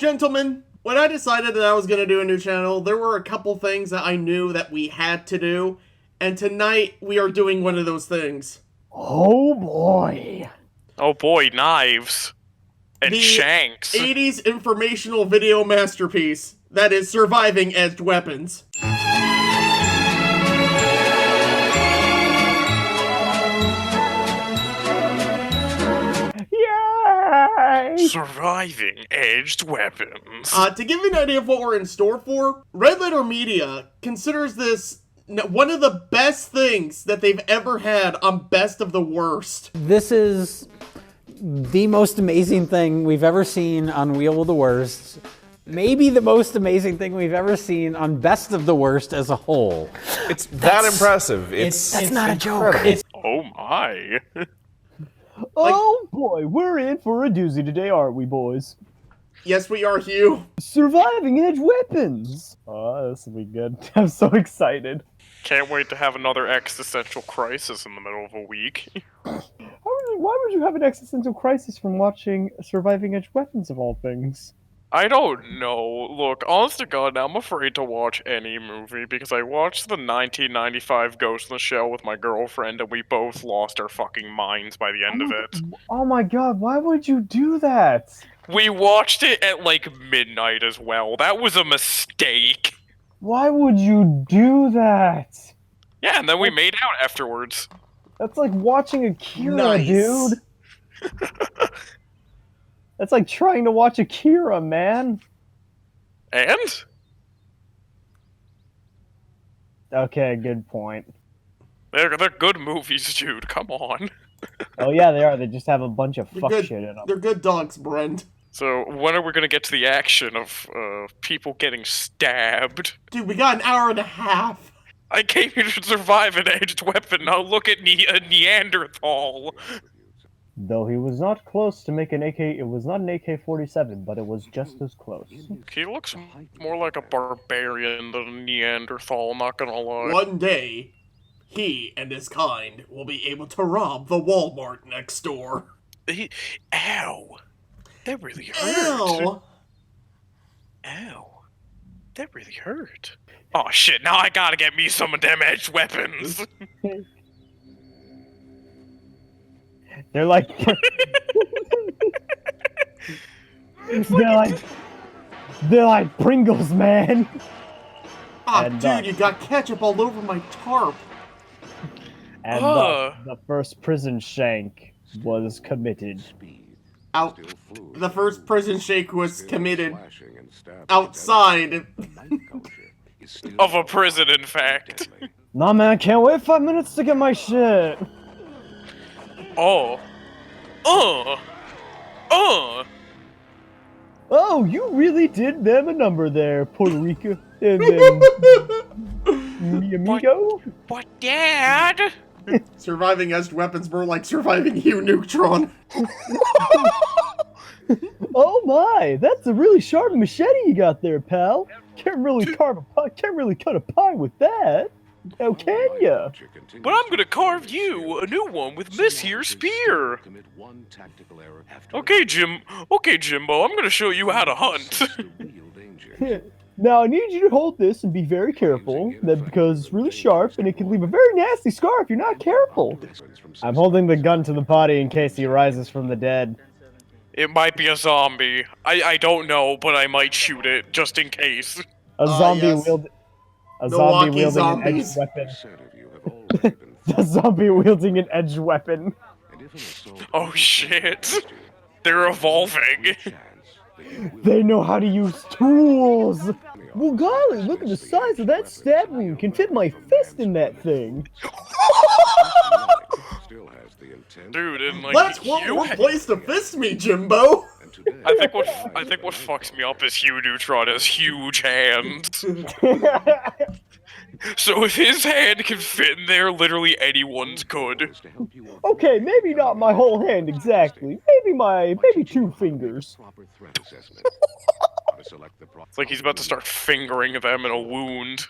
Gentlemen, when I decided that I was going to do a new channel, there were a couple things that I knew that we had to do, and tonight we are doing one of those things. Oh boy. Oh boy, knives. And The shanks. 80s informational video masterpiece that is surviving edged weapons. Yay! Surviving edged weapons. To give you an idea of what we're in store for, Red Letter Media considers this one of the best things that they've ever had on Best of the Worst. This is the most amazing thing we've ever seen on Wheel of the Worst. Maybe the most amazing thing we've ever seen on Best of the Worst as a whole. It's that impressive. That's not a joke. Oh my. Oh boy, we're in for a doozy today, aren't we, boys? Yes, we are, Hugh. Surviving edge weapons. Oh, this will be good. I'm so excited. Can't wait to have another existential crisis in the middle of a week. Why would you have an existential crisis from watching Surviving Edge Weapons of all things? I don't know. Look, honest to God, I'm afraid to watch any movie because I watched the 1995 Ghost in the Shell with my girlfriend and we both lost our fucking minds by the end of it. Oh my god, why would you do that? We watched it at like midnight as well. That was a mistake. Why would you do that? Yeah, and then we made out afterwards. That's like watching Akira, Nice. dude. That's like trying to watch Akira, man. And? Okay, good point. They're good movies, dude. Come on. Oh yeah, they are. They just have a bunch of They're fuck good. shit in them. They're good dogs, Brent. So, when are we gonna get to the action of people getting stabbed? Dude, we got an hour and a half. I came here to survive an edged weapon. Now look at a Neanderthal. Though he was not close to make an AK, it was not an AK-47, but it was just as close. He looks more like a barbarian than a Neanderthal, not gonna lie. One day, he and his kind will be able to rob the Walmart next door. Ow. That really hurt. Ew. Ow. That really hurt. Oh shit, now I gotta get me some of them edged weapons. They're like... they're like Pringles, man! Ah, And, dude, you got ketchup all over my tarp. And the first prison shank was committed. Out. The first prison shake was committed outside. Of a prison, in fact. Nah, man, I can't wait 5 minutes to get my shit! Oh. Oh, you really did them a number there, Puerto Rico. And then... mi amigo? But Dad? Surviving edged weapons more like surviving Hugh Neutron. Oh my, that's a really sharp machete you got there, pal. Can't really cut a pie with that. How can ya? But I'm gonna carve you a new one with this here spear. Okay, Jimbo, I'm gonna show you how to hunt. Now I need you to hold this and be very careful, because it's really sharp and it can leave a very nasty scar if you're not careful. I'm holding the gun to the body in case he rises from the dead. It might be a zombie. I don't know, but I might shoot it, just in case. A zombie yes. wielding zombies. an edged weapon. A zombie wielding an edged weapon. Oh shit. They're evolving. They know how to use tools! Well, golly, look at the size of that stab wound. Can fit my fist in that thing. Dude, and like That's one place to fist me, Jimbo. I think what fucks me up is Hugh Neutron has huge hands. So if his hand can fit in there, literally anyone's could. Okay, maybe not my whole hand exactly. Maybe 2 fingers. It's like he's about to start fingering them in a wound.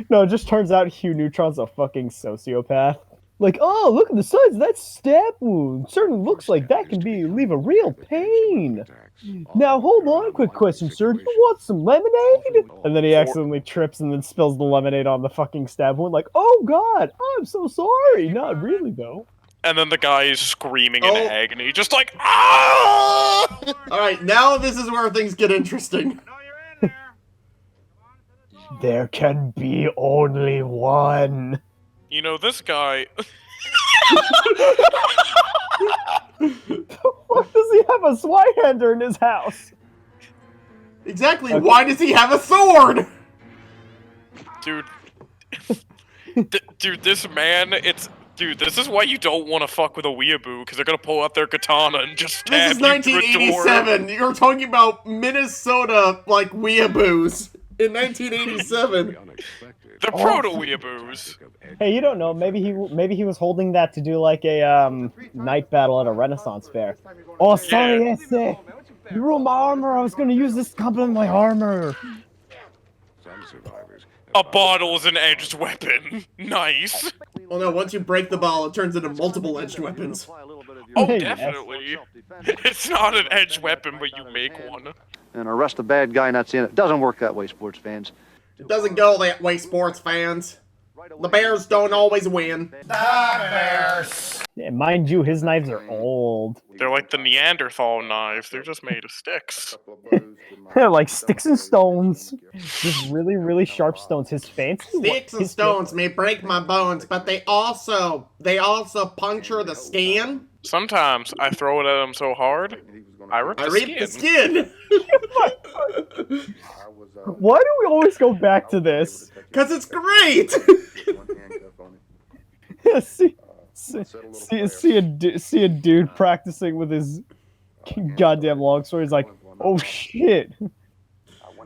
No, it just turns out Hugh Neutron's a fucking sociopath. Like, oh, look at the size of that stab wound. Certainly looks like that can leave a real pain. Now, hold on, a quick question, sir. Do you want some lemonade? And then he accidentally trips and then spills the lemonade on the fucking stab wound. Like, oh god, I'm so sorry. Not really, though. And then the guy is screaming in agony, just like, ah! Alright, now this is where things get interesting. There can be only one. You know, this guy... Why does he have a Swinehender in his house? Exactly, why does he have a sword? Dude. Dude, this man, Dude, this is why you don't want to fuck with a weeaboo, because they're gonna pull out their katana and just stab This is you through a door. 1987. You're talking about Minnesota, like, weeaboos in 1987. The proto-weeaboos. Hey, you don't know. Maybe he was holding that to do like a night battle at a Renaissance fair. Oh, sorry, Yeah. yes, you ruined my armor. I was going to use this to complement my armor. A bottle is an edged weapon. Nice. Well, no, once you break the bottle, it turns into multiple edged weapons. Oh, Yes. definitely. It's not an edged weapon, but you make one. And arrest a bad guy not seeing it. Doesn't work that way, sports fans. It doesn't go that way, sports fans. The Bears don't always win. Yeah, mind you, his knives are old. They're like the Neanderthal knives. They're just made of sticks. They're like sticks and stones. Just really, really sharp stones. His fancy Sticks and stones may break my bones, but they also puncture the skin. Sometimes I throw it at them so hard, I rip The skin. Why do we always go back to this? Cause it's great. see a dude practicing with his goddamn longsword. He's like, oh shit.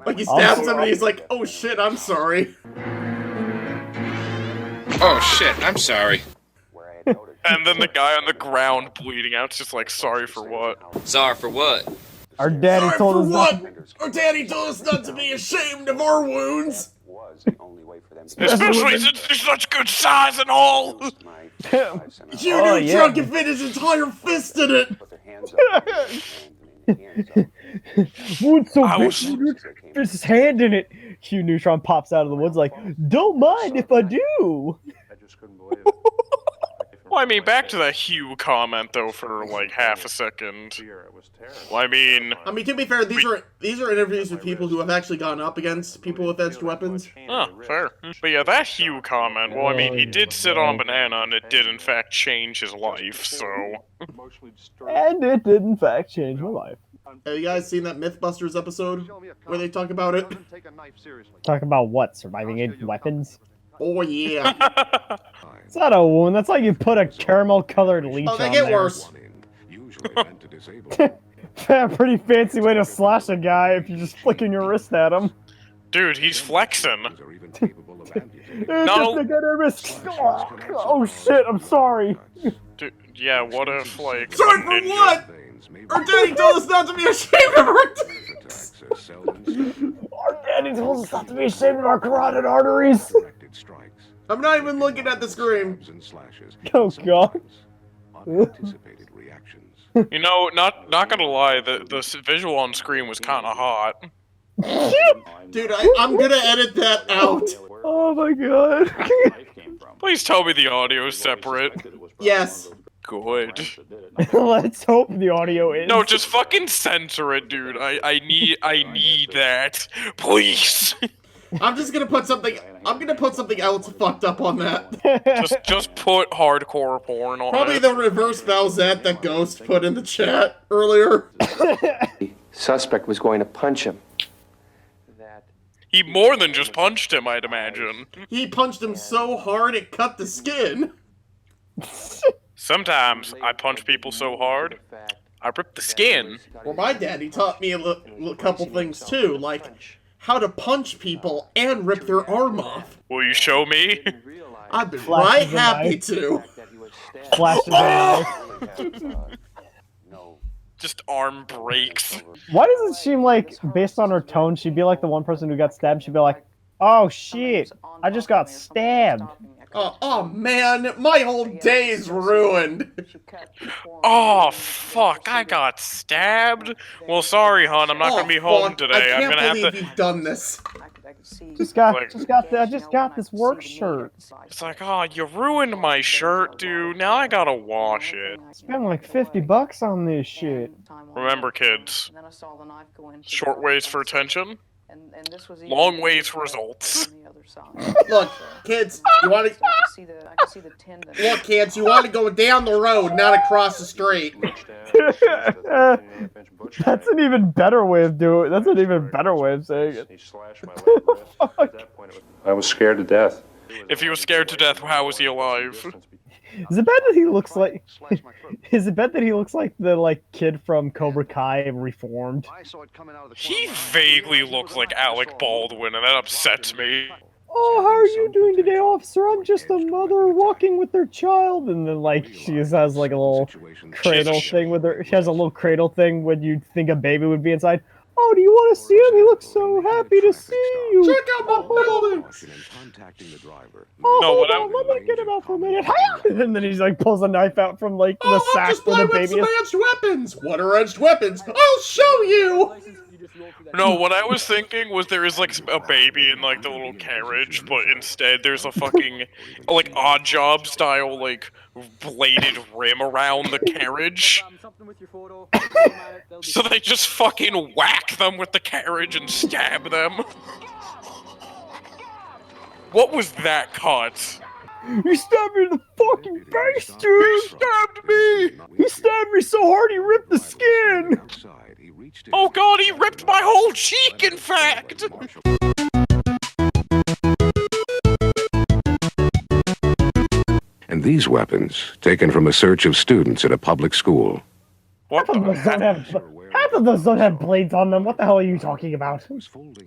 Like he stabs somebody, he's like, oh shit, I'm sorry. Oh shit, I'm sorry. And then the guy on the ground bleeding out's just like, sorry for what? Sorry for what? Our daddy Sorry told for us what? not to- Our daddy told us not to be ashamed of our wounds. Especially since they're such good size and all! You Oh, knew yeah. Trump could fit his entire fist in it. Wood so I big, was- there's his hand in it. Hugh Neutron pops out of the woods like, don't mind if I do. Well, I mean, back to that Hugh comment, though, for like half a second. Well, I mean, To be fair, these are interviews with people who have actually gone up against people with edged weapons. fair. But yeah, that Hugh comment, well, I mean, he did sit on a banana, and it did, in fact, change his life, so... And it did, in fact, change my life. Have you guys seen that Mythbusters episode where they talk about it? Talk about what? Surviving aged weapons? Oh yeah. It's not a wound. That's like you put a caramel-colored leech Oh, they on get there. worse. Pretty fancy way to slash a guy if you're just flicking your wrist at him. Dude, he's flexing. Just get a wrist. Oh shit, I'm sorry. Dude, yeah, what if, like... Sorry for ninja- what? Our daddy told us not to be ashamed of our dicks. Our daddy told us not to be ashamed of our carotid arteries. I'm not even looking at the screen. Oh god. You know, not gonna lie, the visual on screen was kind of hot. Dude, I'm gonna edit that out. Oh my god. Please tell me the audio is separate. Yes. Good. Let's hope the audio is. No, just fucking censor it, dude. I need that. Please. I'm just gonna put something. I'm gonna put something else fucked up on that. just put hardcore porn on Probably it. the reverse Valzette that Ghost put in the chat earlier. Suspect was going to punch him. He more than just punched him, I'd imagine. He punched him so hard it cut the skin. Sometimes I punch people so hard, I rip the skin. Well, my daddy taught me a couple things too, like how to punch people and rip their arm off. Will you show me? I'd be Flash right of the happy knife. to. Flashes of a knife. Just arm breaks. Why does it seem like, based on her tone, she'd be like the one person who got stabbed? She'd be like, oh shit, I just got stabbed. Oh man, my whole day's ruined. Oh, fuck, I got stabbed? Well, sorry, hon, I'm not gonna be home fuck. today. I I'm can't gonna believe have to... you've done this. I just got this work shirt. It's like, oh, you ruined my shirt, dude. Now I gotta wash it. Spent like $50 on this shit. Remember, kids, short ways for attention, long ways for results. Look, kids, you want to... Look, kids, you want to go down the road, not across the street. That's an even better way of doing it. That's an even better way of saying it. I was scared to death. If he was scared to death, how was he alive? Is it bad that he looks like? Is it bad that he looks like the kid from Cobra Kai reformed? He vaguely looks like Alec Baldwin, and that upsets me. Oh, how are you doing today, officer? I'm just a mother walking with their child, and then she just has a little cradle thing with her. She has a little cradle thing when you'd think a baby would be inside. Oh, do you want to see him? He looks so happy to see you. Check out my building. Oh, No, what let me get him out for a minute. And then he's pulls a knife out from the sack just where play the with baby some is. edged weapons. What are edged weapons? I'll show you. No, what I was thinking was there is a baby in the little carriage, but instead there's a fucking Odd Job style bladed rim around the carriage. So they just fucking whack them with the carriage and stab them. What was that cut? He stabbed me in the fucking face, dude! He stabbed me! He stabbed me so hard he ripped the skin! Oh god, he ripped my whole cheek, in fact! And these weapons, taken from a search of students at a public school. What the Half of those don't have blades on them. What the hell are you talking about?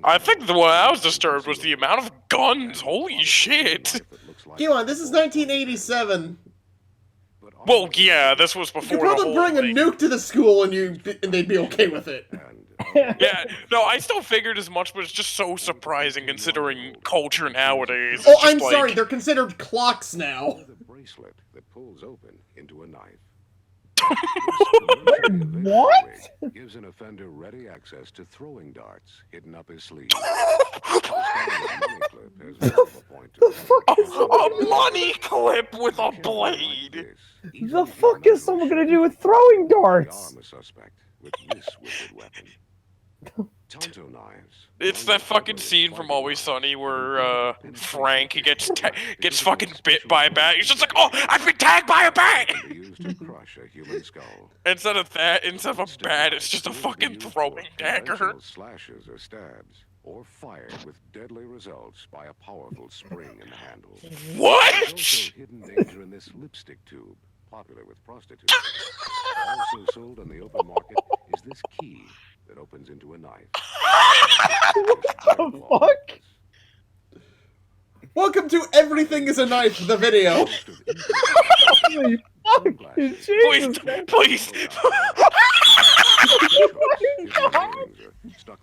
I think what I was disturbed was the amount of guns. Holy shit! Come on, this is 1987. Well, yeah, this was You before could probably the whole bring a nuke to the school and they'd be okay with it. Yeah, no, I still figured as much, but it's just so surprising considering culture nowadays. Oh, It's just I'm sorry, they're considered clocks now. Bracelet that pulls open into a knife. What? Gives an offender ready access to throwing darts hidden up his sleeve. A money clip with a blade! The fuck is someone gonna do with throwing darts? Arm a suspect with this wicked weapon. Tonto knives. It's that fucking scene from Always Sunny where Frank gets fucking bit by a bat. He's just like, oh, I've been tagged by a bat. Used to crush a human skull. Instead of a bat, it's just a fucking throwing dagger. Slashes or stabs, or fired with deadly results by a powerful spring in the handle. What? There's also hidden danger in this lipstick tube, popular with prostitutes. Also sold on the open market is this key that opens into a knife. What the fuck? Welcome to Everything is a Knife, the video. Holy fuck, Jesus. Please.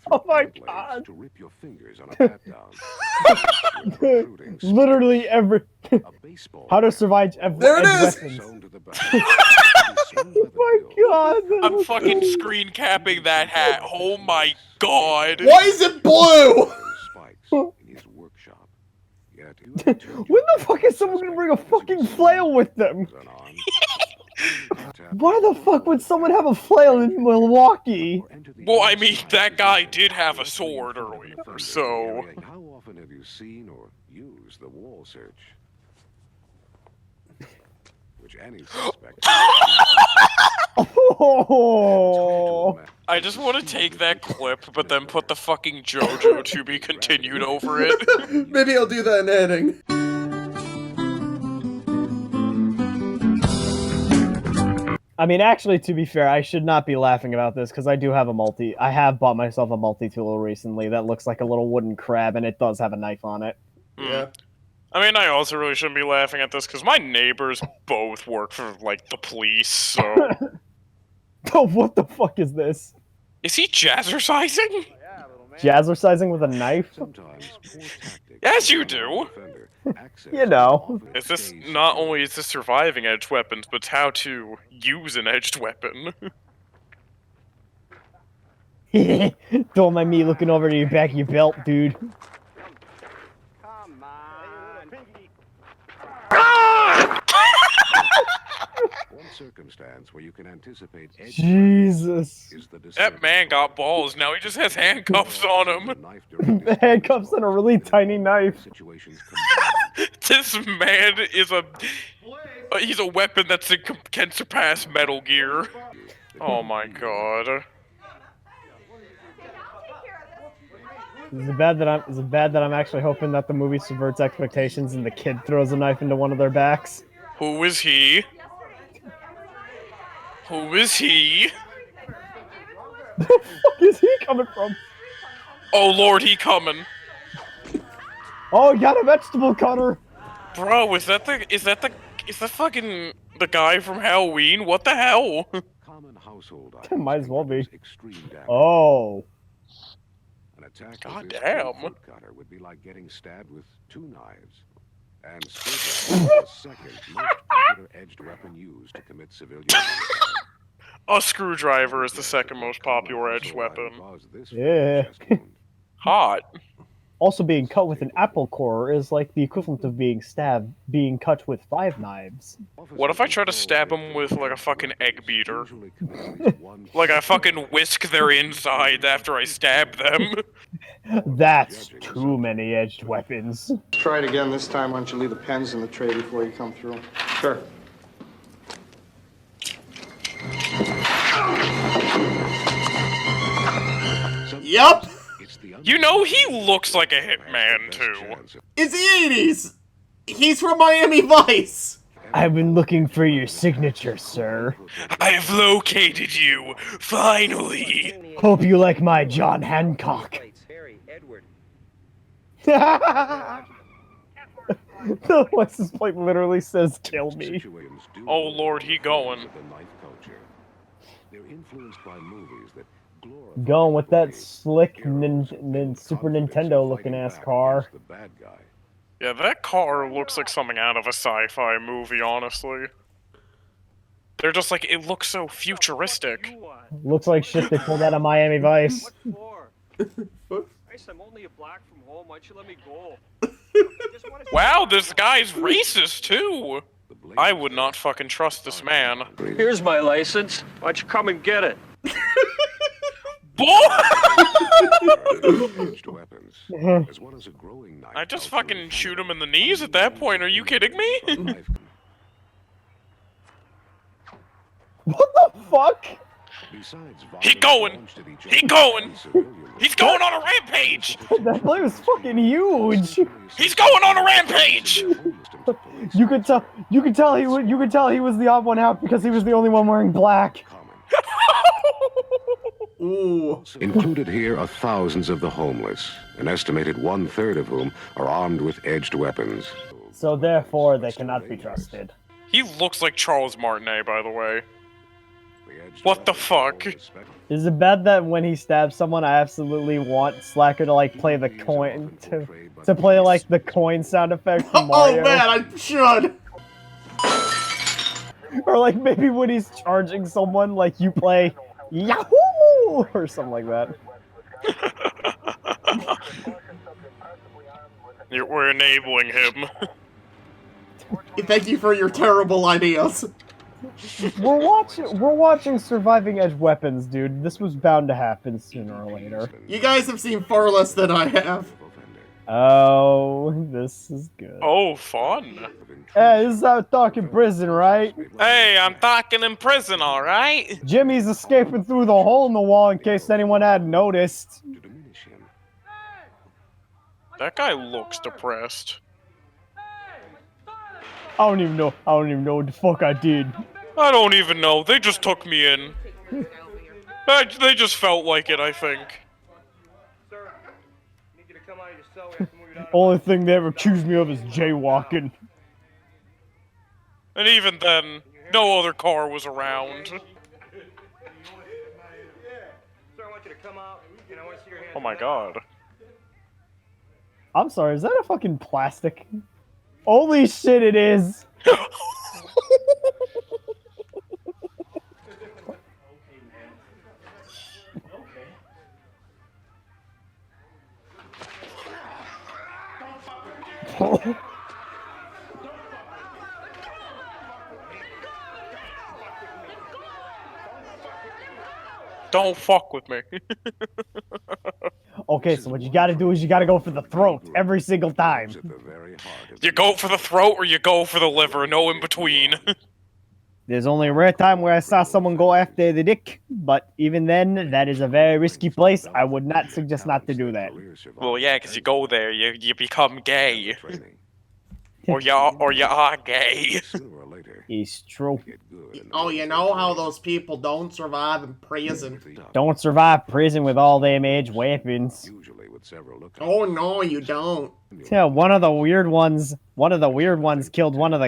Oh my god. To rip your fingers on a pat down. Literally every... How to survive every... There it is! Weapons. Oh my god. I'm fucking screen capping that hat. Oh my god. Why is it blue? In his workshop. When the fuck is someone gonna bring a fucking flail with them? Why the fuck would someone have a flail in Milwaukee? Well, I mean, that guy did have a sword earlier, so... How often have you seen or used the wall search? Which any suspect... Oh. I just want to take that clip, but then put the fucking JoJo to be continued over it. Maybe I'll do that in editing. I mean, actually, to be fair, I should not be laughing about this because I do have I have bought myself a multi-tool recently that looks like a little wooden crab, and it does have a knife on it. Yeah. I mean, I also really shouldn't be laughing at this because my neighbors both work for, the police, so... Oh, what the fuck is this? Is he jazzercising? Jazzercising with a knife? Sometimes poor tactics Yes, you allow do. the defender access You to know. often Is this phase not two. only is this surviving edged weapons, but how to use an edged weapon? Don't mind me looking over to your back of your belt, dude. One circumstance where you can anticipate edge Jesus. is the That man got balls. Now he just has handcuffs on him. Handcuffs and a really tiny knife. Situations This man is he's a weapon that can surpass Metal Gear. Oh my god. Is it bad that I'm actually hoping that the movie subverts expectations and the kid throws a knife into one of their backs? Who is he? Who is he? Where the fuck is he coming from? Oh lord, he coming. Oh, he got a vegetable cutter. Bro, is that fucking the guy from Halloween? What the hell? common household Might as well be. extreme damage. Oh. An attack God with this damn. 10-foot cutter would be like getting stabbed with 2 knives. And Screwdriver is the second most popular edged weapon used to commit civilian homicide. A screwdriver is the second most popular edged weapon. Yeah. Hot. Also, being cut with an apple core is like the equivalent of being cut with 5 knives. What if I try to stab him with like a fucking egg beater? Like I fucking whisk their insides after I stab them. That's too many edged weapons. Try it again this time. Why don't you leave the pens in the tray before you come through? Sure. Yup! You know he looks like a hitman too. It's the 80s! He's from Miami Vice! I've been looking for your signature, sir. I've located you, finally. Hope you like my John Hancock. The license plate literally says "kill me." Oh lord, he going. They're influenced by movies that Going with that slick Super Nintendo looking ass car. the bad guy. Yeah, that car looks like something out of a sci-fi movie, honestly. They're just like, it looks so futuristic. Looks like shit they pulled out of Miami Vice. I'm only a black from home. Why don't you let me go? Wow, this guy's racist too. I would not fucking trust this man. Here's my license. Why don't you come and get it? I just fucking shoot him in the knees at that point. Are you kidding me? What the fuck? He going. He going. He's going on a rampage. That play was fucking huge. He's going on a rampage. You could tell he was the odd one out because he was the only one wearing black. Ooh. Included here are thousands of the homeless, an estimated 1/3 of whom are armed with edged weapons. So therefore, they cannot be trusted. He looks like Charles Martinet, by the way. What the fuck? Is it bad that when he stabs someone, I absolutely want Slacker to like play the coin to play like the coin sound effect from Mario? Oh man, I should. Or like maybe when he's charging someone, like you play Yahoo or something like that. We're enabling him. Thank you for your terrible ideas. We're watching Surviving Edge Weapons, dude. This was bound to happen sooner or later. You guys have seen far less than I have. Oh, this is good. Oh, fun. Hey, this is how talk in prison, right? Hey, I'm talking in prison, alright? Jimmy's escaping through the hole in the wall in case anyone hadn't noticed. That guy looks depressed. I don't even know what the fuck I did. I don't even know. They just took me in. They just felt like it, I think. Only thing they ever accused me of is jaywalking. And even then, no other car was around. Oh my god. I'm sorry, is that a fucking plastic? Holy shit, it is! Don't fuck with me. Okay, so what you gotta do is you gotta go for the throat every single time. You go for the throat or you go for the liver, no in between. There's only a rare time where I saw someone go after the dick, but even then, that is a very risky place. I would not suggest not to do that. Well, yeah, because you go there, you become gay. or you are gay. It's true. Oh, you know how those people don't survive in prison? Don't survive prison with all them edged weapons. Oh no, you don't. Yeah, one of the weird ones killed one of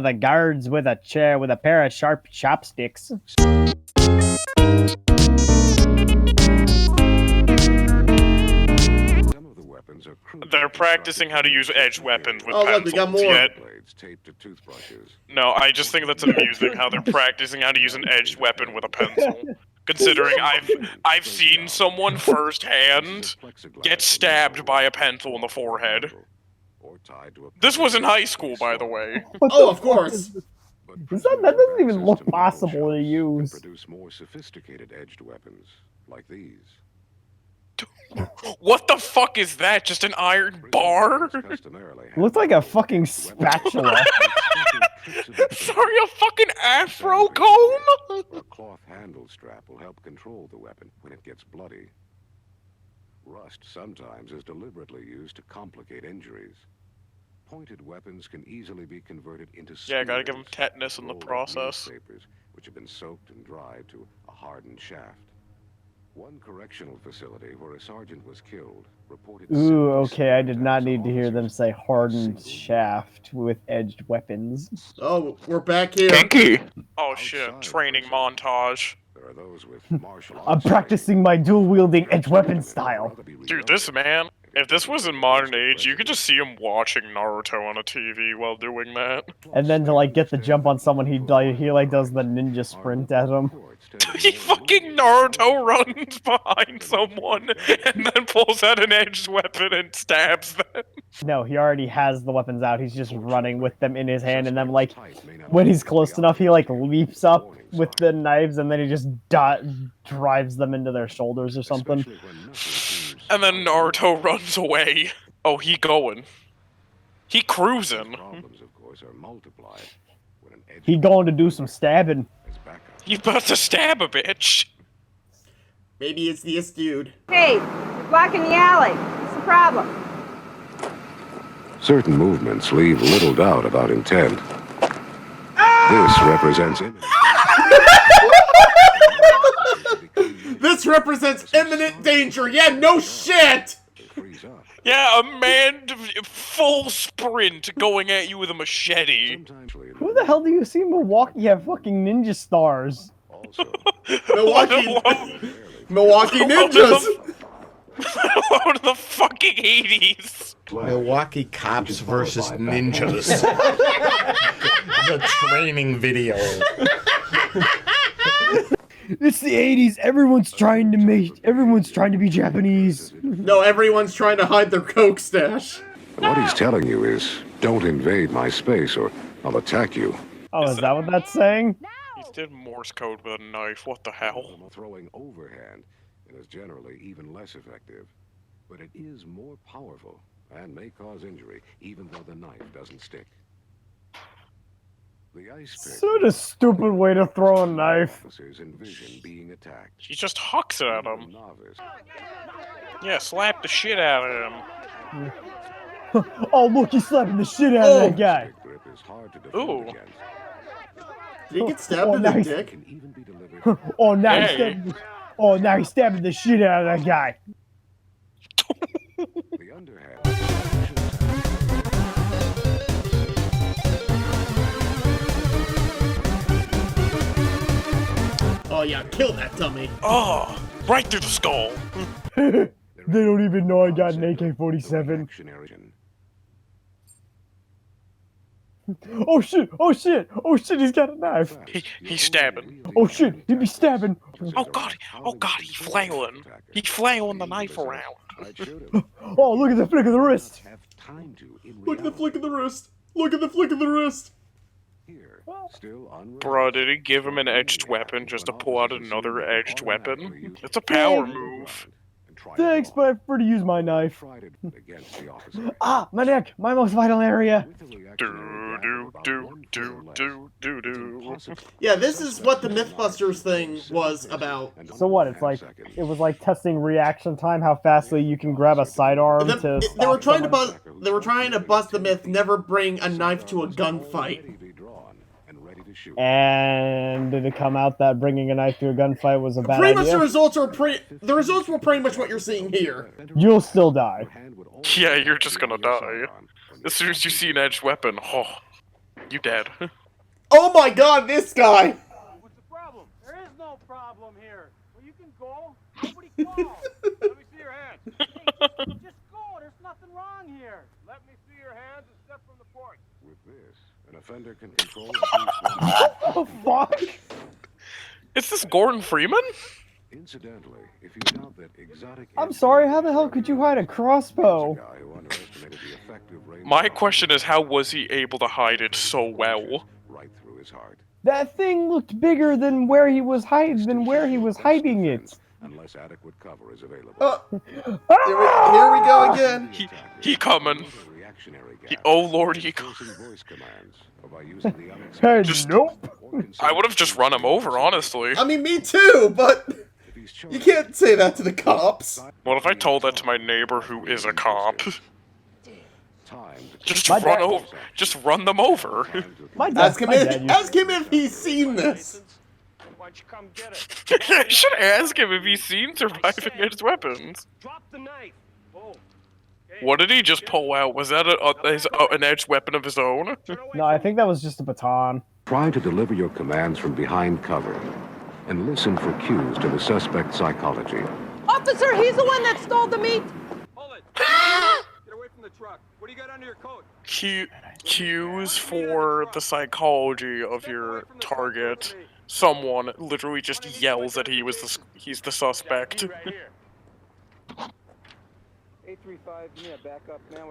the guards with a chair with a pair of sharp chopsticks. They're practicing how to use edged weapons with Oh, pencils. look, we got more. Yet. No, I just think that's amusing how they're practicing how to use an edged weapon with a pencil. Considering I've seen someone firsthand get stabbed by a pencil in the forehead. This was in high school, by the way. Oh, of course. That doesn't even look possible to use. Produce more sophisticated edged weapons like these. What the fuck is that? Just an iron bar? Looks like a fucking spatula. Sorry, a fucking afro comb? A cloth handle strap will help control the weapon when it gets bloody. Rust sometimes is deliberately used to complicate injuries. Pointed weapons can easily be converted into Yeah, gotta give them tetanus in the process. Which have been soaked and dried to a hardened shaft. One correctional facility where a sergeant was killed reported. Ooh, okay, I did not need to hear them say hardened shaft with edged weapons. Oh, we're back here. Kinky. Oh shit, training montage. There are those with martial arts. I'm practicing my dual-wielding edged weapon style. Dude, this man, if this was in modern age, you could just see him watching Naruto on a TV while doing that. And then to like get the jump on someone, he does the ninja sprint at him. He fucking Naruto runs behind someone and then pulls out an edged weapon and stabs them. No, he already has the weapons out. He's just running with them in his hand, and then like when he's close enough, he like leaps up with the knives, and then he just drives them into their shoulders or something. And then Naruto runs away. Oh, he going. He cruising. He going to do some stabbing. You about to stab a bitch. Maybe it's this dude. Hey, you're blocking the alley. What's the problem? Certain movements leave little doubt about intent. This represents This represents imminent danger. Yeah, no shit. Yeah, a man full sprint going at you with a machete. Who the hell do you see in Milwaukee have fucking ninja stars? Milwaukee Ninjas. Out of the fucking 80s. Milwaukee Cops versus Ninjas. The training video. It's the 80s. Everyone's trying to be Japanese. No, everyone's trying to hide their coke stash. What he's telling you is, don't invade my space or I'll attack you. Oh, is that what that's saying? He did Morse code with a knife. What the hell? Throwing overhand is generally even less effective, but it is more powerful and may cause injury even though the knife doesn't stick. The ice pick. Such a stupid way to throw a knife. Envision being attacked. He just hucks it at him. Yeah, slap the shit out of him. Oh, look, he's slapping the shit out of that guy. Ooh. Did he get stabbed in the dick? Oh, now Hey. he's stabbing the shit out of that guy. The underhand. Oh yeah, kill that dummy. Oh, right through the skull. They don't even know I got an AK-47. Oh shit! Oh shit! Oh shit! He's got a knife. He's stabbing. Oh shit! He be stabbing. Oh god! He's flailing. He's flailing the knife around. Oh, look at the flick of the wrist. Look at the flick of the wrist. Look at the flick of the wrist. Bro, did he give him an edged weapon just to pull out another edged weapon? It's a power move. Thanks, but I prefer to use my knife. Ah, my neck! My most vital area! Yeah, this is what the Mythbusters thing was about. So what, it was like testing reaction time, how fastly you can grab a sidearm to they were trying to bust the myth, never bring a knife to a gunfight. And did it come out that bringing a knife to a gunfight was a bad idea? idea? The results were pretty much what you're seeing here. You'll still die. Yeah, you're just gonna die. As soon as you see an edged weapon, oh, you dead. Oh my god, this guy! What's the problem? There is no problem here. Well, you can go. Nobody calls. Let me see your hands. Hey, just go. There's nothing wrong here. Let me see your hands and step from the porch. With this, an offender can control Oh, fuck! Is this Gordon Freeman? Incidentally, if you doubt that exotic... I'm sorry, how the hell could you hide a crossbow? My question is, how was he able to hide it so well? Right through his heart. That thing looked bigger than where he was hiding it. Unless adequate cover is available. Here we go again. He coming. Oh lord, he coming. Hey, nope. I would have just run him over, honestly. I mean, me too, but you can't say that to the cops. What if I told that to my neighbor who is a cop? Just run them over. Ask him if he's seen this. Why don't you come get it? I should ask him if he's seen surviving his weapons. Drop the knife. Oh. What did he just pull out? Was that an edged weapon of his own? No, I think that was just a baton. Try to deliver your commands from behind cover and listen for cues to the suspect's psychology. Officer, he's the one that stole the meat. Hold it. Get away from the truck. What do you got under your coat? Cues for the psychology of your target. Someone literally just yells that he's the suspect.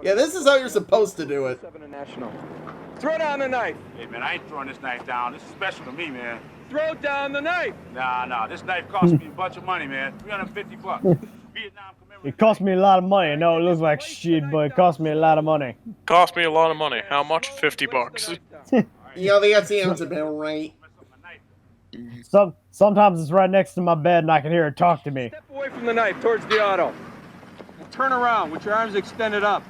Yeah, this is how you're supposed to do it. Throw down the knife. Hey, man, I ain't throwing this knife down. This is special to me, man. Throw down the knife. Nah, this knife cost me a bunch of money, man. $350. It cost me a lot of money. No, it looks like shit, but it cost me a lot of money. Cost me a lot of money. How much? $50. Yeah, that sounds about right. Sometimes it's right next to my bed and I can hear it talk to me. Step away from the knife towards the auto. And turn around with your arms extended up.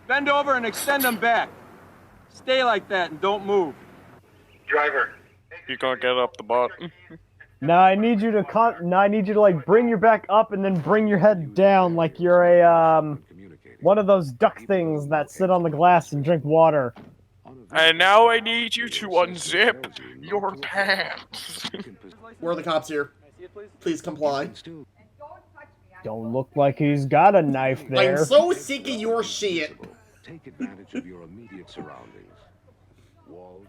Bend over and extend them back. Stay like that and don't move. Driver. You gonna get up the butt? Now I need you to like bring your back up and then bring your head down like you're a one of those duck things that sit on the glass and drink water. And now I need you to unzip your pants. Where are the cops here? Please comply. Don't look like he's got a knife there. I'm so sick of your shit. Take advantage of your immediate surroundings.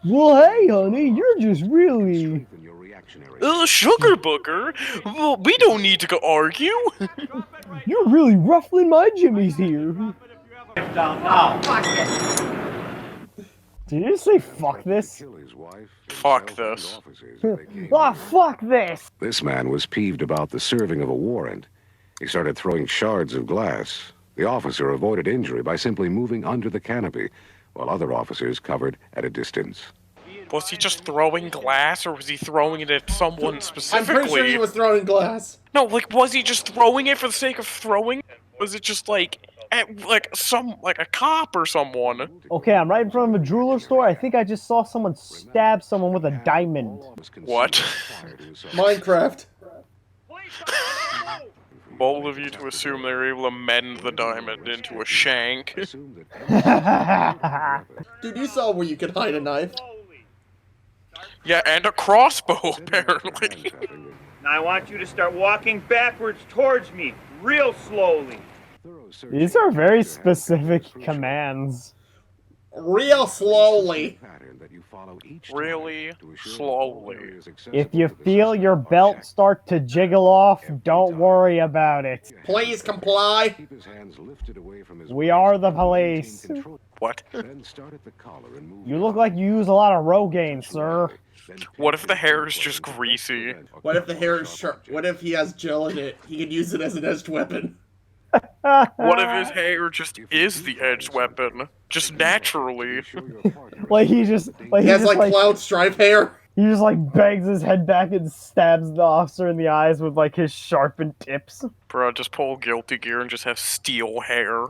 Well, hey, honey, you're just really... Sugar Booker? Well, we don't need to go argue. You're really ruffling my jimmies here. Did you say fuck this? Fuck this. Ah, fuck this! This man was peeved about the serving of a warrant. He started throwing shards of glass. The officer avoided injury by simply moving under the canopy, while other officers covered at a distance. Was he just throwing glass, or was he throwing it at someone specifically? I'm pretty sure he was throwing glass. No, like, was he just throwing it for the sake of throwing it? Was it just like, at, like a cop or someone? Okay, I'm right in front of a jeweler store. I think I just saw someone stab someone with a diamond. What? Minecraft. Bold of you to assume they were able to mend the diamond into a shank. Dude, you saw where you could hide a knife. Yeah, and a crossbow, apparently. Now I want you to start walking backwards towards me, real slowly. These are very specific commands. Real slowly. Really slowly. If you feel your belt start to jiggle off, don't worry about it. Please comply. We are the police. What? You look like you use a lot of Rogaine, sir. What if the hair is just greasy? What if the hair is sharp? What if he has gel in it? He could use it as an edged weapon. What if his hair just is the edged weapon? Just naturally. Like he just he has like cloud stripe hair. He just like bangs his head back and stabs the officer in the eyes with like his sharpened tips. Bro, just pull Guilty Gear and just have steel hair.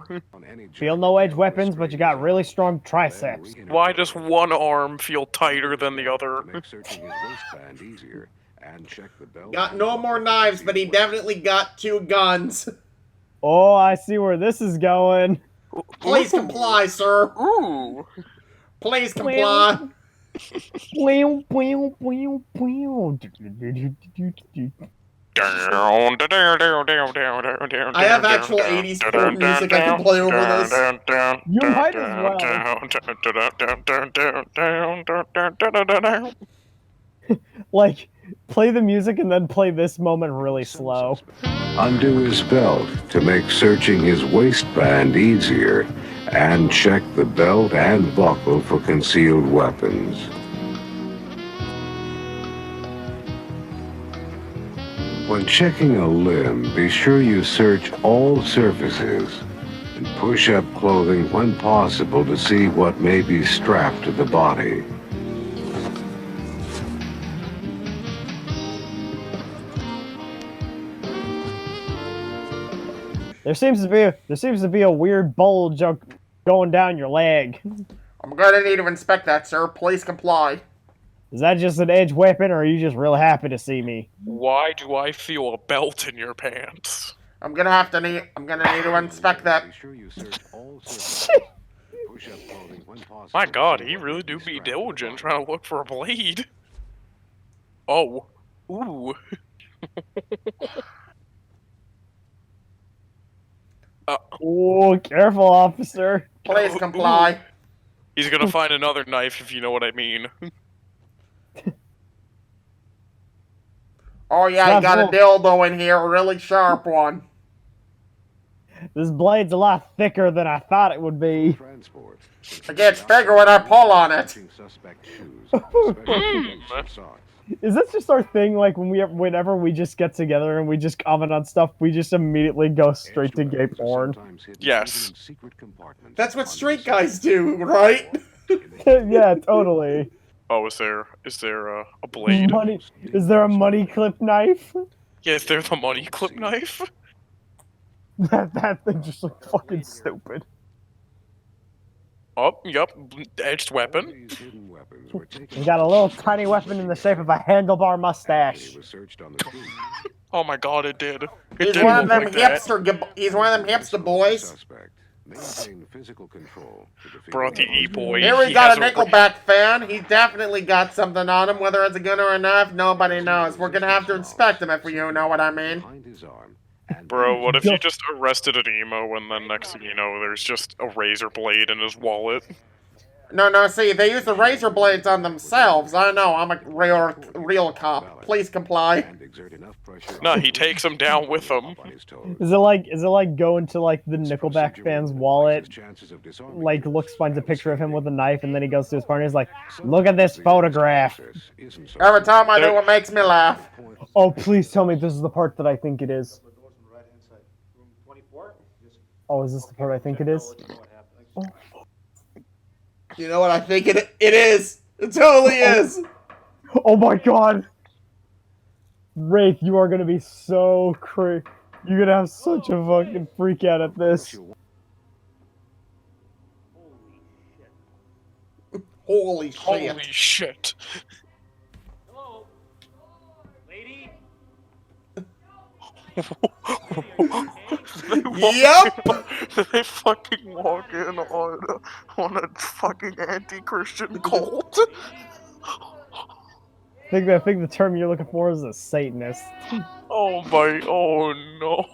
Feel no edge weapons, but you got really strong triceps. Why does one arm feel tighter than the other? Got no more knives, but he definitely got 2 guns. Oh, I see where this is going. Please comply, sir. Ooh. Please comply. I have actual 80s porn music I can play over this. You might as well. Like, play the music and then play this moment really slow. Undo his belt to make searching his waistband easier, and check the belt and buckle for concealed weapons. When checking a limb, be sure you search all surfaces and push up clothing when possible to see what may be strapped to the body. There seems to be a weird bulge going down your leg. I'm gonna need to inspect that, sir. Please comply. Is that just an edge weapon, or are you just real happy to see me? Why do I feel a belt in your pants? I'm gonna need to inspect that. My God, he really do be diligent trying to look for a blade. Oh, ooh. Oh, careful, officer. Please comply. He's gonna find another knife, if you know what I mean. Oh yeah, he got a dildo in here, a really sharp one. This blade's a lot thicker than I thought it would be. It gets bigger when I pull on it. Is this just our thing? Like whenever we just get together and we just comment on stuff, we just immediately go straight to gay porn. Yes. That's what straight guys do, right? Yeah, totally. Oh, is there a blade? Is there a money clip knife? Yeah, is there the money clip knife? That thing just looks fucking stupid. Oh, yep, edged weapon. He's got a little tiny weapon in the shape of a handlebar mustache. Oh my God, it did. He's one of them hipster. He's one of them hipster boys. Bro, the E-boy. Here we got a Nickelback fan. He definitely got something on him. Whether it's a gun or a knife, nobody knows. We're gonna have to inspect him if you know what I mean. Bro, what if you just arrested an emo and then next thing you know, there's just a razor blade in his wallet? No, see, they use the razor blades on themselves. I know, I'm a real cop. Please comply. No, he takes them down with him. Is it like going to like the Nickelback fan's wallet, like finds a picture of him with a knife, and then he goes to his partner and he's like, look at this photograph. Every time I do, it makes me laugh. Oh, please tell me this is the part that I think it is. Oh, is this the part I think it is? Oh. You know what I think it is? It totally is! Oh my God! Wraith, you are gonna be so crazy. You're gonna have such a fucking freak out at this. Holy shit. Holy shit. Hello? Lady? Yep! They fucking walk in on a fucking anti-Christian cult. think the term you're looking for is a Satanist. Oh no.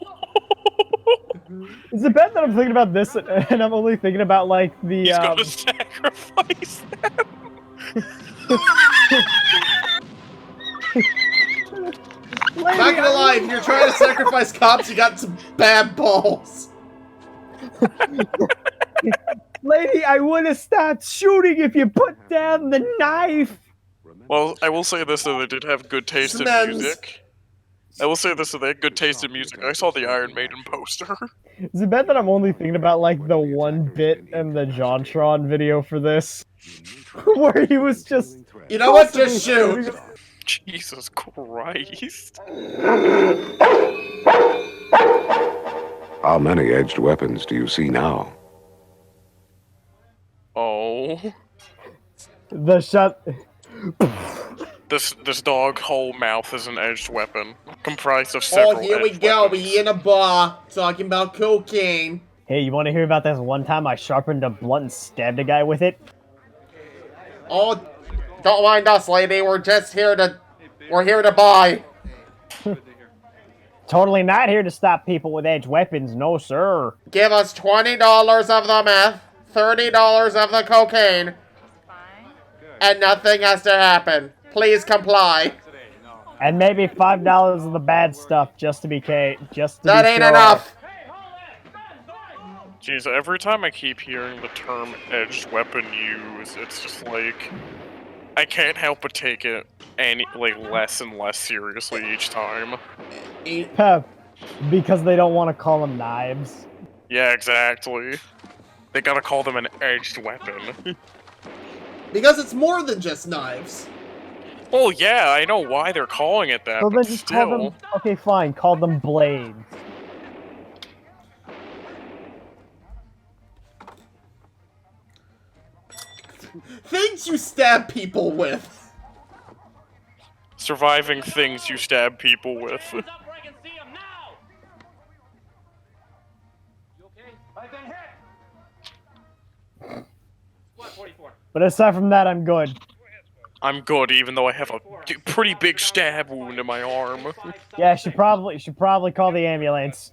Is it bad that I'm thinking about this and I'm only thinking about like the He's gonna sacrifice them. Not gonna lie, if you're trying to sacrifice cops, you got some bad balls. Lady, I would have stopped shooting if you put down the knife. Well, I will say this, though, they did have good taste in music. I will say this, though, they had good taste in music. I saw the Iron Maiden poster. Is it bad that I'm only thinking about, like, the one bit in the JonTron video for this? Where he was just... You know what? Just shoot! Jesus Christ. How many edged weapons do you see now? Oh. The shot... This dog whole mouth is an edged weapon, comprised of several Oh, here we go. We in a bar, talking about cocaine. Hey, you want to hear about this one time I sharpened a blunt and stabbed a guy with it? Oh, don't mind us, lady. We're just here to... We're here to buy. Totally not here to stop people with edged weapons, no sir. Give us $20 of the meth, $30 of the cocaine, and nothing has to happen. Please comply. And maybe $5 of the bad stuff, just to be That ain't enough. Jeez, every time I keep hearing the term edged weapon used, it's just like... I can't help but take it less and less seriously each time. Because they don't want to call them knives. Yeah, exactly. They gotta call them an edged weapon. Because it's more than just knives. Well, yeah, I know why they're calling it that, So but then just still. call them... Okay, fine, call them blades. Things you stab people with. Surviving things you stab people with. But aside from that, I'm good. I'm good, even though I have a pretty big stab wound in my arm. Yeah, should probably call the ambulance.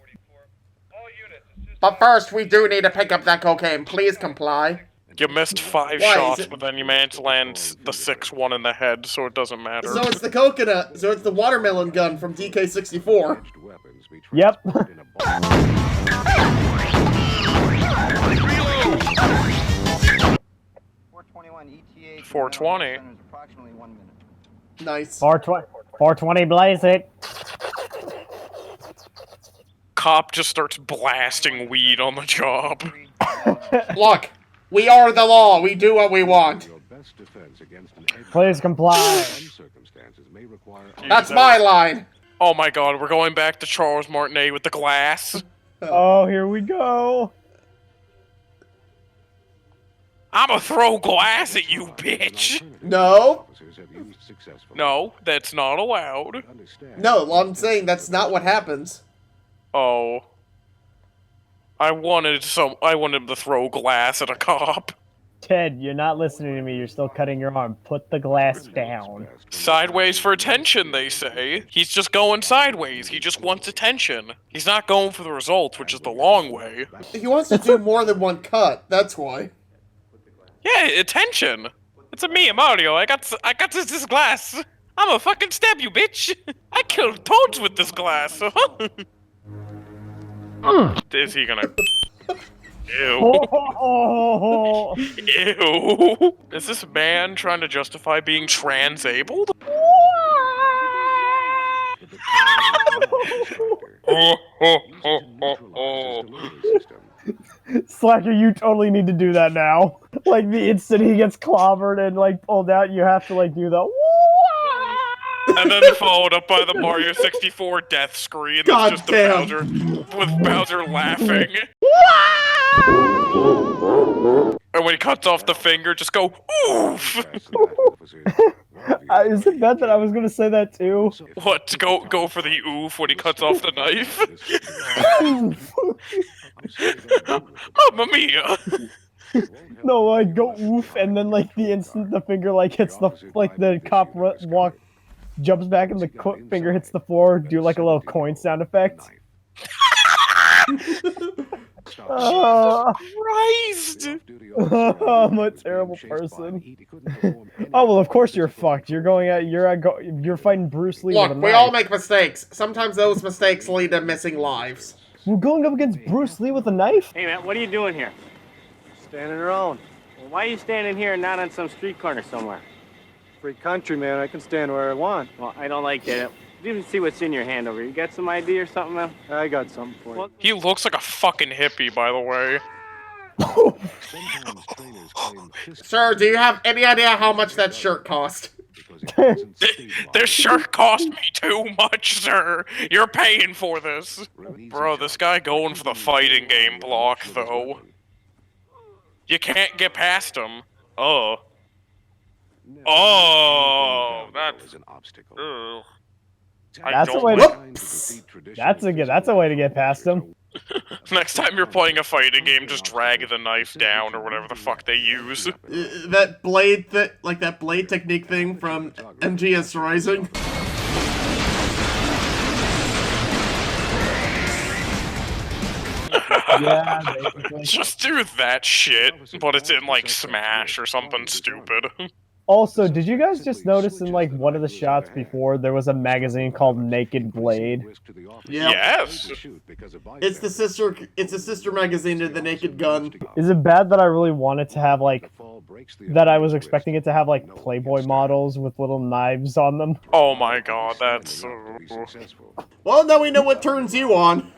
But first, we do need to pick up that cocaine. Please comply. You missed 5 shots, but then you managed to land the 6th one in the head, so it doesn't matter. So it's the coconut. So it's the watermelon gun from DK64. Yep. 420. Nice. 420 blaze it. Cop just starts blasting weed on the job. Look, we are the law. We do what we want. Please comply. That's my line. Oh my god, we're going back to Charles Martinet with the glass. Oh, here we go. I'ma throw glass at you, bitch. No. No, that's not allowed. No, I'm saying that's not what happens. Oh. I wanted to throw glass at a cop. Ted, you're not listening to me. You're still cutting your arm. Put the glass down. Sideways for attention, they say. He's just going sideways. He just wants attention. He's not going for the results, which is the long way. He wants to do more than one cut. That's why. Yeah, attention. It's a me, Mario. I got this glass. I'ma fucking stab you, bitch. I killed toads with this glass. Is he gonna... Ew. Ew. Is this man trying to justify being trans-abled? Slacker, you totally need to do that now. Like, the instant he gets clobbered and, like, pulled out, you have to, like, do the... And then followed up by the Mario 64 death screen. God That's just damn. the Bowser, with Bowser laughing. And when he cuts off the finger, just go, oof! Is it bad that I was gonna say that too? What, go for the oof when he cuts off the knife? Mamma mia! No, like, go oof, and then, like, the instant the finger, like, hits the, like, the cop jumps back and the finger hits the floor, do like a little coin sound effect. Christ! I'm a terrible person. Oh well, of course you're fucked. You're fighting Bruce Lee with a Look, knife. we all make mistakes. Sometimes those mistakes lead to missing lives. We're going up against Bruce Lee with a knife? Hey, man, what are you doing here? Standing around. Well, why are you standing here and not on some street corner somewhere? Free country, man. I can stand where I want. Well, I don't like that. You see what's in your hand over here. You got some ID or something, man? I got something for you. He looks like a fucking hippie, by the way. Sir, do you have any idea how much that shirt cost? This shirt cost me too much, sir. You're paying for this. Bro, this guy going for the fighting game block, though. You can't get past him. Oh. Oh, that's an obstacle. That's a way to get past him. Next time you're playing a fighting game, just drag the knife down or whatever the fuck they use. That blade, like that blade technique thing from MGS Rising. Yeah, basically. Just do that shit, but it's in like Smash or something stupid. Also, did you guys just notice in like one of the shots before there was a magazine called Naked Blade? Yeah. Yes. It's the sister magazine to the Naked Gun. Is it bad that I really wanted to have like that I was expecting it to have like Playboy models with little knives on them? Oh my god, that's Well, now we know what turns you on.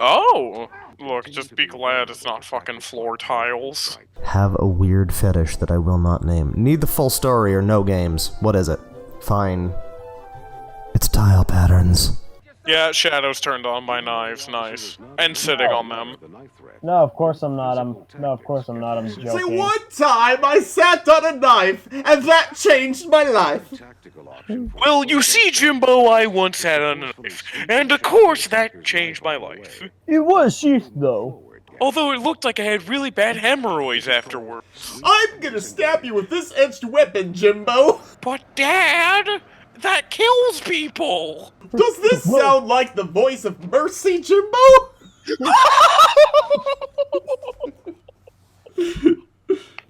Oh! Look, just be glad it's not fucking floor tiles. Have a weird fetish that I will not name. Need the full story or no games? What is it? Fine. It's tile patterns. Yeah, Shadow's turned on by knives, nice. And sitting on them. No, of course I'm not. I'm joking. Say, one time I sat on a knife, and that changed my life. Well, you see, Jimbo, I once sat on a knife, and of course that changed my life. It was sheath, though. Although it looked like I had really bad hemorrhoids afterwards. I'm gonna stab you with this edged weapon, Jimbo. But, Dad, that kills people. Does this sound like the voice of mercy, Jimbo?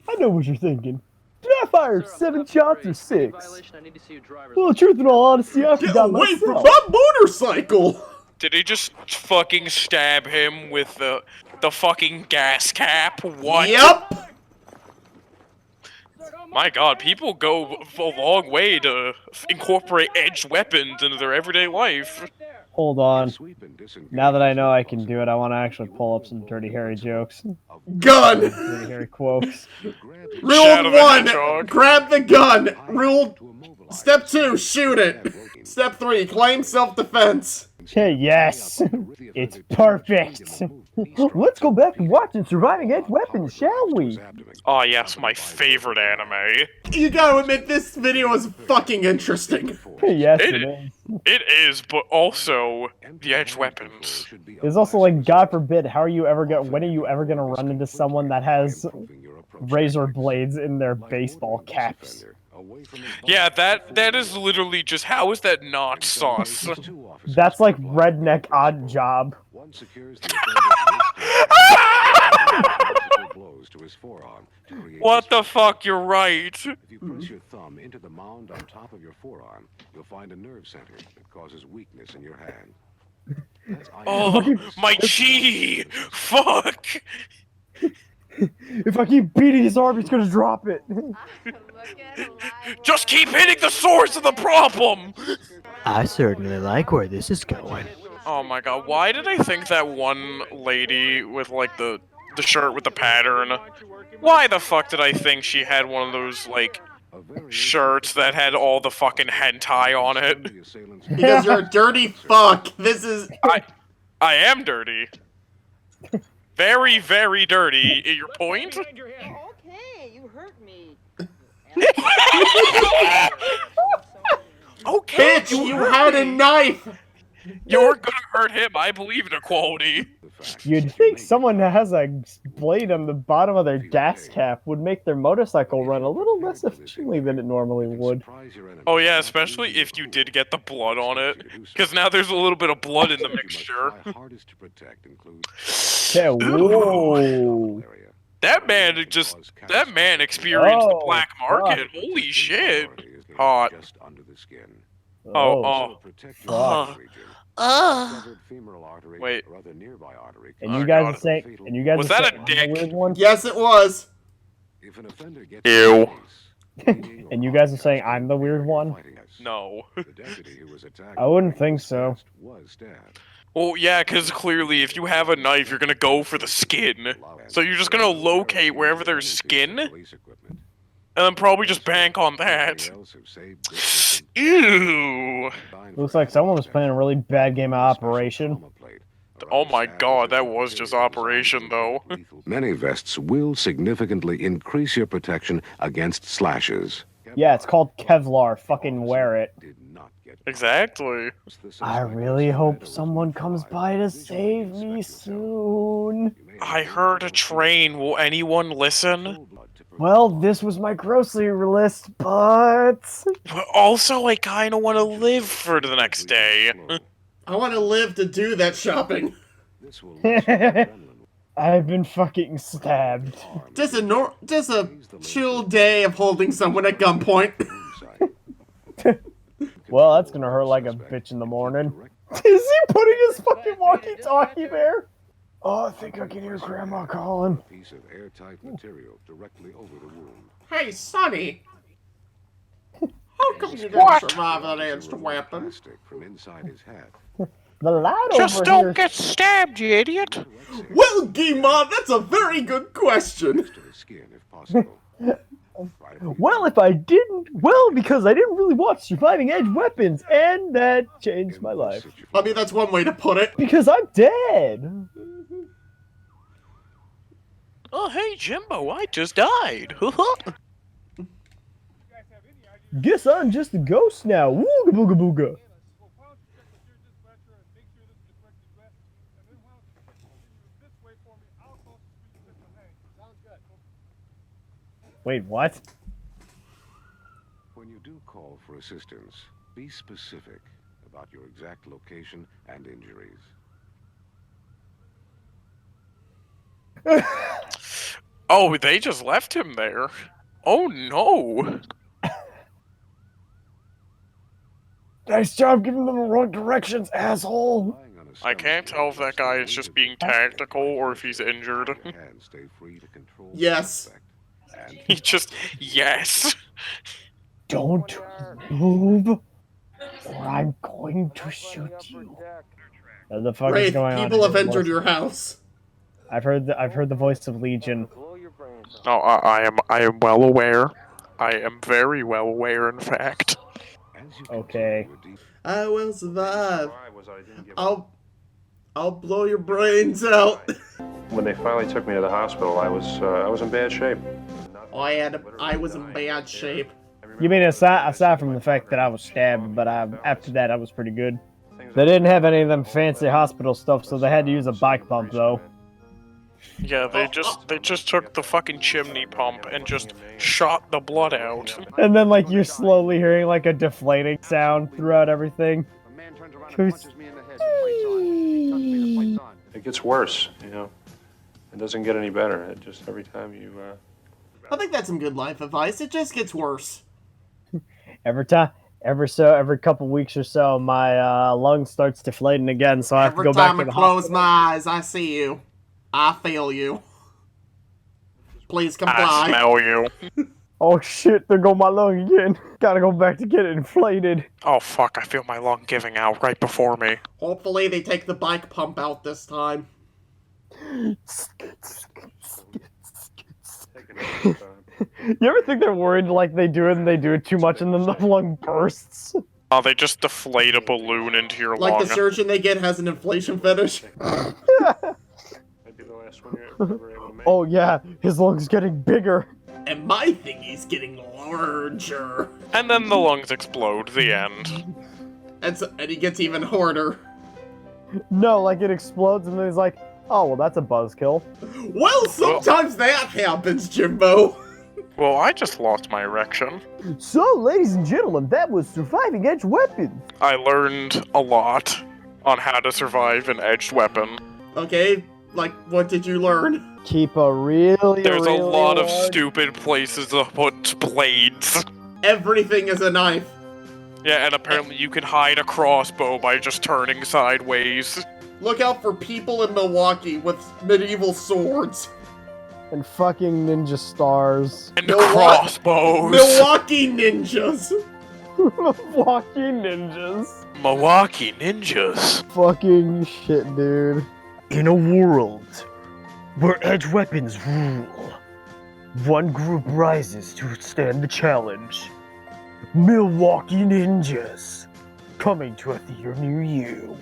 I know what you're thinking. Did I fire 7 shots or 6? Well, truth in all honesty, I forgot Get away myself. from my motorcycle! Did he just fucking stab him with the fucking gas cap? What? Yep! My god, people go a long way to incorporate edged weapons into their everyday life. Hold on. Now that I know I can do it, I want to actually pull up some Dirty Harry jokes. Gun! Dirty Harry quotes. Rule 1, grab the gun. Step 2, shoot it. Step 3, claim self-defense. Hey, yes! It's perfect! Let's go back and watch Surviving Edge Weapons, shall we? Oh yes, my favorite anime. You gotta admit, this video is fucking interesting. Yes, it is. It is, but also the edged weapons. It's also like, God forbid, when are you ever gonna run into someone that has razor blades in their baseball caps? Yeah, that is literally just, how is that not sus? That's like redneck odd job. What the fuck, you're right. If you press your thumb into the mound on top of your forearm, you'll find a nerve center that causes weakness in your hand. Oh, my chi! Fuck! If I keep beating his arm, he's gonna drop it. Just keep hitting the source of the problem! I certainly like where this is going. Oh my god, why did I think that one lady with like the shirt with the pattern, why the fuck did I think she had one of those like shirts that had all the fucking hentai on it? Because you're a dirty fuck. This is... I am dirty. Very, very dirty. Your point? Okay, you hurt me. Okay, Bitch, you had a knife! You're gonna hurt him. I believe in equality. You'd think someone that has a blade on the bottom of their gas cap would make their motorcycle run a little less efficiently than it normally would. Oh yeah, especially if you did get the blood on it, because now there's a little bit of blood in the mixture. Yeah, whoa. That man experienced the black market. fuck. Holy shit. Hot. Wait. And you guys are saying, Was that a saying dick? I'm the weird one? Yes, it was. Ew. And you guys are saying I'm the weird one? No. I wouldn't think so. Well, yeah, because clearly if you have a knife, you're going to go for the skin. So you're just going to locate wherever there's skin, and then probably just bank on that. Ew. Looks like someone was playing a really bad game of Operation. Oh my god, that was just Operation, though. Many vests will significantly increase your protection against slashes. Yeah, it's called Kevlar. Fucking wear it. Exactly. I really hope someone comes by to save me soon. I heard a train. Will anyone listen? Well, this was my grocery list, but also, I kind of want to live for the next day. I want to live to do that shopping. I've been fucking stabbed. Just a chill day of holding someone at gunpoint. Well, that's gonna hurt like a bitch in the morning. Is he putting his fucking walkie-talkie there? Oh, I think I can hear Grandma calling. Piece of airtight material directly over the wound. Hey, Sonny. How come you didn't survive that edged weapon? From inside his hat. The light Just over don't here. get stabbed, you idiot. Well, Guimard, that's a very good question. Well, if I didn't, because I didn't really watch Surviving Edge Weapons, and that changed my life. I mean, that's one way to put it. Because I'm dead. Oh, hey, Jimbo, I just died. Guess I'm just a ghost now. Wooga booga booga. Wait, what? When you do call for assistance, be specific about your exact location and injuries. Oh, they just left him there. Oh, no. Nice job giving them the wrong directions, asshole. I can't tell if that guy is just being tactical or if he's injured. Yes. He just, yes. Don't move, or I'm going to shoot you. What the fuck is Wraith, going on? people have entered your house. I've heard the voice of Legion. No, I am well aware. I am very well aware, in fact. Okay. I will survive. I'll blow your brains out. When they finally took me to the hospital, I was in bad shape. I was in bad shape. You mean aside from the fact that I was stabbed, but after that I was pretty good. They didn't have any of them fancy hospital stuff, so they had to use a bike pump though. Yeah, they just took the fucking chimney pump and just shot the blood out. And then like you're slowly hearing like a deflating sound throughout everything. It gets worse, you know. It doesn't get any better. It just every time you. I think that's some good life advice. It just gets worse. Every couple weeks or so, my lung starts deflating again, so I have to go back to the Every time I close hospital. my eyes, I see you. I feel you. Please comply. I smell you. Oh shit, there go my lung again. Gotta go back to get it inflated. Oh fuck, I feel my lung giving out right before me. Hopefully they take the bike pump out this time. You ever think they're worried like they do it and they do it too much and then the lung bursts? Oh, they just deflate a balloon into your Like lung. the surgeon they get has an inflation fetish. Oh yeah, his lung's getting bigger. And my thingy's getting larger. And then the lungs explode, the end. And he gets even harder. No, like it explodes and then he's like, Oh, well, that's a buzzkill. Well, sometimes that happens, Jimbo. Well, I just lost my erection. So, ladies and gentlemen, that was Surviving Edge Weapon. I learned a lot on how to survive an edged weapon. Okay, like, what did you learn? Keep a really, There's a lot of large- stupid places to put blades. Everything is a knife. Yeah, and apparently you can hide a crossbow by just turning sideways. Look out for people in Milwaukee with medieval swords. And fucking ninja stars. And crossbows. Milwaukee ninjas. Milwaukee ninjas. Milwaukee ninjas. Fucking shit, dude. In a world where edge weapons rule, one group rises to stand the challenge. Milwaukee ninjas, coming to a theater near you.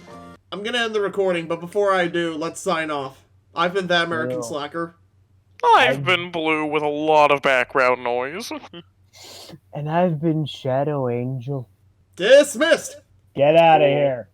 I'm gonna end the recording, but before I do, let's sign off. I've been that American Slacker. I've been blue with a lot of background noise. And I've been Shadow Angel. Dismissed! Get out of here.